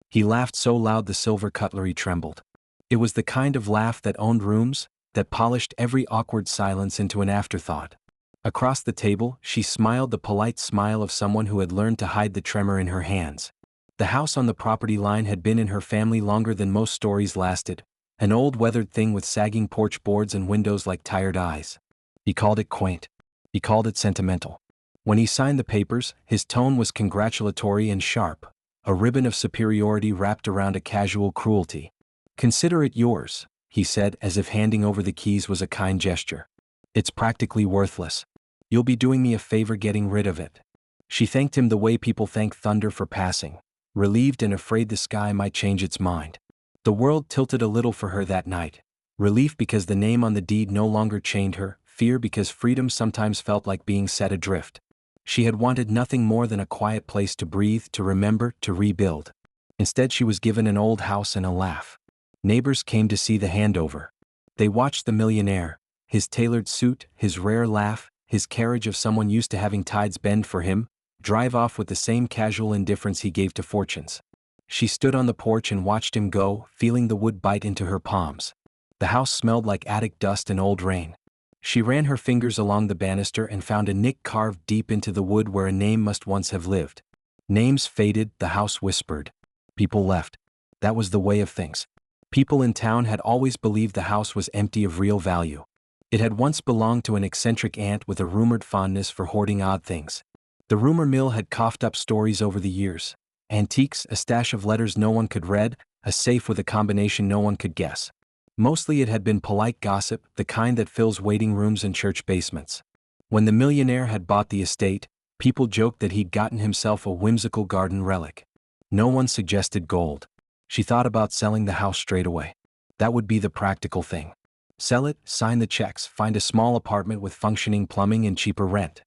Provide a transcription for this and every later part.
He laughed so loud the silver cutlery trembled. It was the kind of laugh that owned rooms, that polished every awkward silence into an afterthought. Across the table, she smiled the polite smile of someone who had learned to hide the tremor in her hands. The house on the property line had been in her family longer than most stories lasted, an old weathered thing with sagging porch boards and windows like tired eyes. He called it quaint. He called it sentimental. When he signed the papers, his tone was congratulatory and sharp, a ribbon of superiority wrapped around a casual cruelty. "Consider it yours," he said, as if handing over the keys was a kind gesture. "It's practically worthless. You'll be doing me a favor getting rid of it." She thanked him the way people thank thunder for passing, relieved and afraid the sky might change its mind. The world tilted a little for her that night. Relief because the name on the deed no longer chained her, fear because freedom sometimes felt like being set adrift. She had wanted nothing more than a quiet place to breathe, to remember, to rebuild. Instead she was given an old house and a laugh. Neighbors came to see the handover. They watched the millionaire, his tailored suit, his rare laugh, his carriage of someone used to having tides bend for him, drive off with the same casual indifference he gave to fortunes. She stood on the porch and watched him go, feeling the wood bite into her palms. The house smelled like attic dust and old rain. She ran her fingers along the banister and found a nick carved deep into the wood where a name must once have lived. Names faded, the house whispered. People left. That was the way of things. People in town had always believed the house was empty of real value. It had once belonged to an eccentric aunt with a rumored fondness for hoarding odd things. The rumor mill had coughed up stories over the years. Antiques, a stash of letters no one could read, a safe with a combination no one could guess. Mostly it had been polite gossip, the kind that fills waiting rooms and church basements. When the millionaire had bought the estate, people joked that he'd gotten himself a whimsical garden relic. No one suggested gold. She thought about selling the house straight away. That would be the practical thing. Sell it, sign the checks, find a small apartment with functioning plumbing and cheaper rent.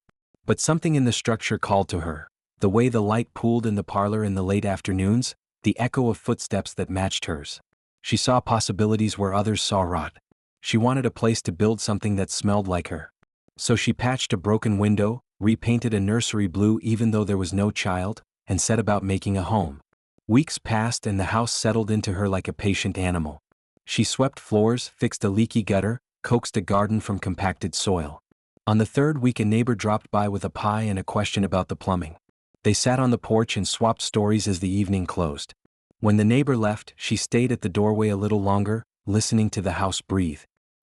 But something in the structure called to her. The way the light pooled in the parlor in the late afternoons, the echo of footsteps that matched hers. She saw possibilities where others saw rot. She wanted a place to build something that smelled like her. So she patched a broken window, repainted a nursery blue even though there was no child, and set about making a home. Weeks passed and the house settled into her like a patient animal. She swept floors, fixed a leaky gutter, coaxed a garden from compacted soil. On the third week a neighbor dropped by with a pie and a question about the plumbing. They sat on the porch and swapped stories as the evening closed. When the neighbor left, she stayed at the doorway a little longer, listening to the house breathe.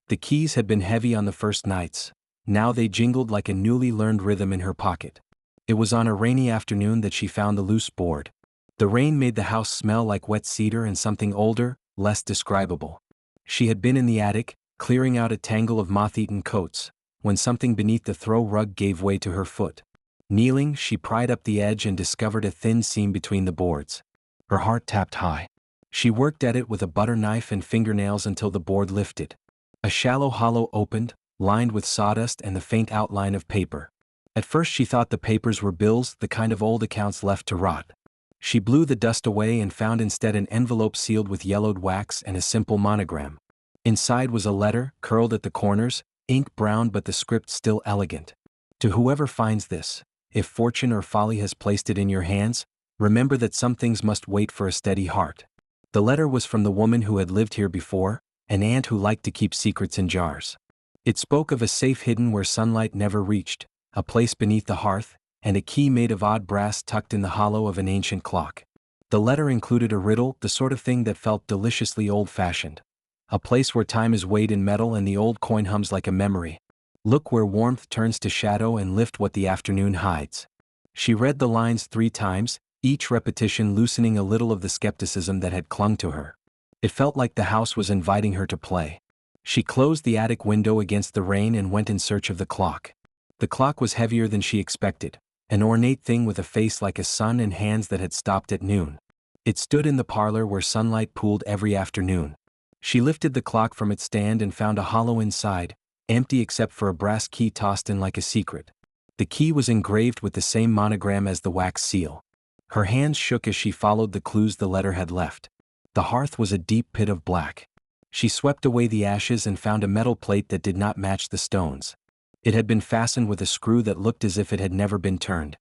The keys had been heavy on the first nights. Now they jingled like a newly learned rhythm in her pocket. It was on a rainy afternoon that she found the loose board. The rain made the house smell like wet cedar and something older, less describable. She had been in the attic, clearing out a tangle of moth-eaten coats, when something beneath the throw rug gave way to her foot. Kneeling, she pried up the edge and discovered a thin seam between the boards. Her heart tapped high. She worked at it with a butter knife and fingernails until the board lifted. A shallow hollow opened, lined with sawdust and the faint outline of paper. At first she thought the papers were bills, the kind of old accounts left to rot. She blew the dust away and found instead an envelope sealed with yellowed wax and a simple monogram. Inside was a letter, curled at the corners, ink brown but the script still elegant. To whoever finds this, if fortune or folly has placed it in your hands, remember that some things must wait for a steady heart. The letter was from the woman who had lived here before, an aunt who liked to keep secrets in jars. It spoke of a safe hidden where sunlight never reached, a place beneath the hearth, and a key made of odd brass tucked in the hollow of an ancient clock. The letter included a riddle, the sort of thing that felt deliciously old-fashioned. A place where time is weighed in metal and the old coin hums like a memory. Look where warmth turns to shadow and lift what the afternoon hides. She read the lines 3 times, each repetition loosening a little of the skepticism that had clung to her. It felt like the house was inviting her to play. She closed the attic window against the rain and went in search of the clock. The clock was heavier than she expected, an ornate thing with a face like a sun and hands that had stopped at noon. It stood in the parlor where sunlight pooled every afternoon. She lifted the clock from its stand and found a hollow inside, empty except for a brass key tossed in like a secret. The key was engraved with the same monogram as the wax seal. Her hands shook as she followed the clues the letter had left. The hearth was a deep pit of black. She swept away the ashes and found a metal plate that did not match the stones. It had been fastened with a screw that looked as if it had never been turned.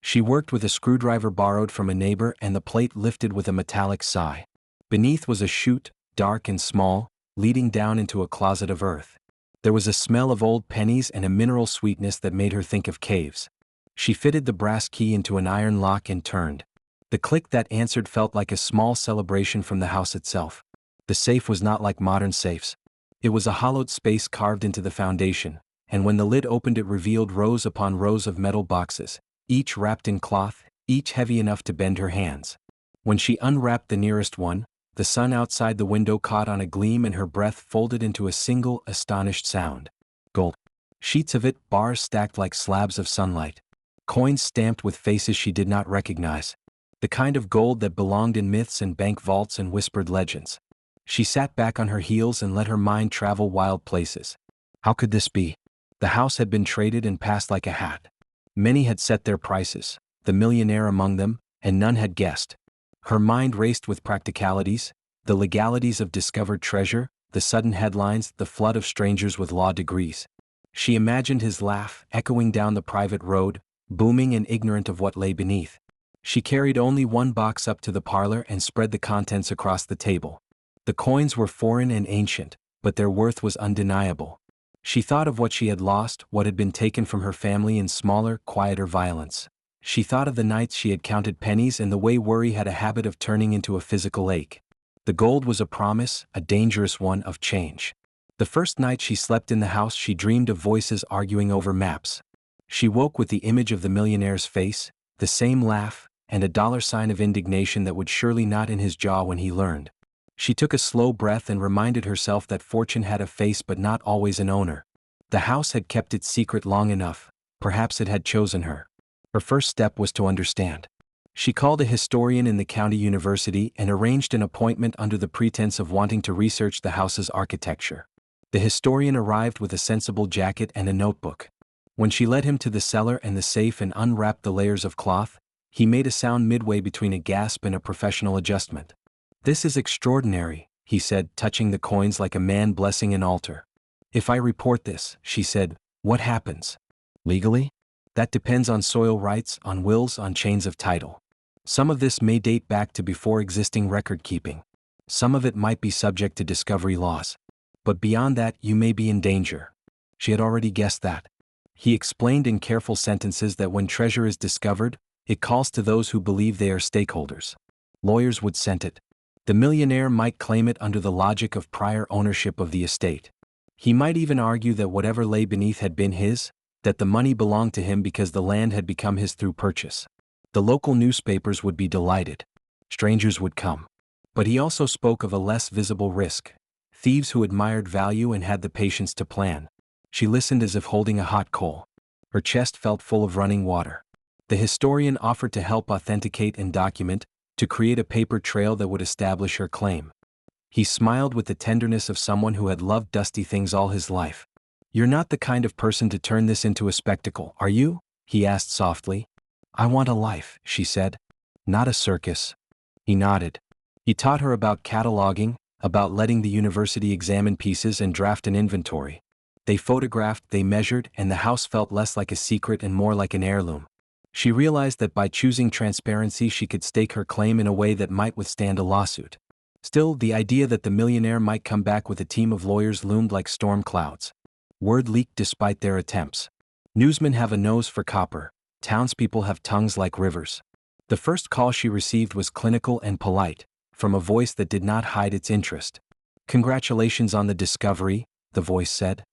She worked with a screwdriver borrowed from a neighbor and the plate lifted with a metallic sigh. Beneath was a chute, dark and small, leading down into a closet of earth. There was a smell of old pennies and a mineral sweetness that made her think of caves. She fitted the brass key into an iron lock and turned. The click that answered felt like a small celebration from the house itself. The safe was not like modern safes. It was a hollowed space carved into the foundation, and when the lid opened it revealed rows upon rows of metal boxes, each wrapped in cloth, each heavy enough to bend her hands. When she unwrapped the nearest one, the sun outside the window caught on a gleam and her breath folded into a single, astonished sound. Gold. Sheets of it, bars stacked like slabs of sunlight. Coins stamped with faces she did not recognize. The kind of gold that belonged in myths and bank vaults and whispered legends. She sat back on her heels and let her mind travel wild places. How could this be? The house had been traded and passed like a hat. Many had set their prices, the millionaire among them, and none had guessed. Her mind raced with practicalities, the legalities of discovered treasure, the sudden headlines, the flood of strangers with law degrees. She imagined his laugh, echoing down the private road, booming and ignorant of what lay beneath. She carried only one box up to the parlor and spread the contents across the table. The coins were foreign and ancient, but their worth was undeniable. She thought of what she had lost, what had been taken from her family in smaller, quieter violence. She thought of the nights she had counted pennies and the way worry had a habit of turning into a physical ache. The gold was a promise, a dangerous one, of change. The first night she slept in the house she dreamed of voices arguing over maps. She woke with the image of the millionaire's face, the same laugh, and a dollar sign of indignation that would surely knot in his jaw when he learned. She took a slow breath and reminded herself that fortune had a face but not always an owner. The house had kept its secret long enough, perhaps it had chosen her. Her first step was to understand. She called a historian in the county university and arranged an appointment under the pretense of wanting to research the house's architecture. The historian arrived with a sensible jacket and a notebook. When she led him to the cellar and the safe and unwrapped the layers of cloth, he made a sound midway between a gasp and a professional adjustment. "This is extraordinary," he said, touching the coins like a man blessing an altar. "If I report this," she said, "what happens?" "Legally? That depends on soil rights, on wills, on chains of title. Some of this may date back to before existing record-keeping. Some of it might be subject to discovery laws. But beyond that, you may be in danger." She had already guessed that. He explained in careful sentences that when treasure is discovered, it calls to those who believe they are stakeholders. Lawyers would scent it. The millionaire might claim it under the logic of prior ownership of the estate. He might even argue that whatever lay beneath had been his, that the money belonged to him because the land had become his through purchase. The local newspapers would be delighted. Strangers would come. But he also spoke of a less visible risk. Thieves who admired value and had the patience to plan. She listened as if holding a hot coal. Her chest felt full of running water. The historian offered to help authenticate and document, to create a paper trail that would establish her claim. He smiled with the tenderness of someone who had loved dusty things all his life. "You're not the kind of person to turn this into a spectacle, are you?" he asked softly. "I want a life," she said. "Not a circus." He nodded. He taught her about cataloging, about letting the university examine pieces and draft an inventory. They photographed, they measured, and the house felt less like a secret and more like an heirloom. She realized that by choosing transparency she could stake her claim in a way that might withstand a lawsuit. Still, the idea that the millionaire might come back with a team of lawyers loomed like storm clouds. Word leaked despite their attempts. Newsmen have a nose for copper. Townspeople have tongues like rivers. The first call she received was clinical and polite, from a voice that did not hide its interest. "Congratulations on the discovery," the voice said.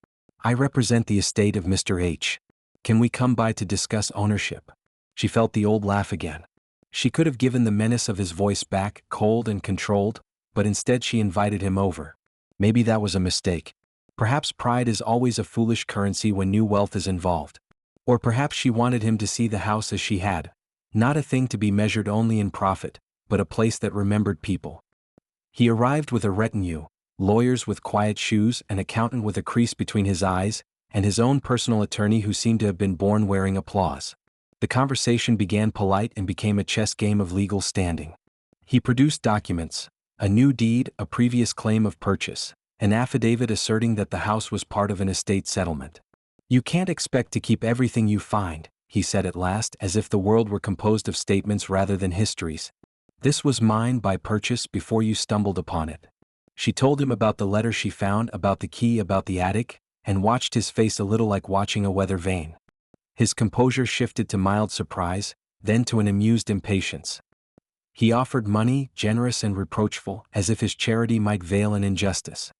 "I represent the estate of Mr. H. Can we come by to discuss ownership?" She felt the old laugh again. She could have given the menace of his voice back, cold and controlled, but instead she invited him over. Maybe that was a mistake. Perhaps pride is always a foolish currency when new wealth is involved. Or perhaps she wanted him to see the house as she had, not a thing to be measured only in profit, but a place that remembered people. He arrived with a retinue, lawyers with quiet shoes, an accountant with a crease between his eyes, and his own personal attorney who seemed to have been born wearing applause. The conversation began polite and became a chess game of legal standing. He produced documents, a new deed, a previous claim of purchase, an affidavit asserting that the house was part of an estate settlement. "You can't expect to keep everything you find," he said at last, as if the world were composed of statements rather than histories. This was mine by purchase before you stumbled upon it. She told him about the letter she found, about the key, about the attic, and watched his face a little like watching a weather vane. His composure shifted to mild surprise, then to an amused impatience. He offered money, generous and reproachful, as if his charity might veil an injustice.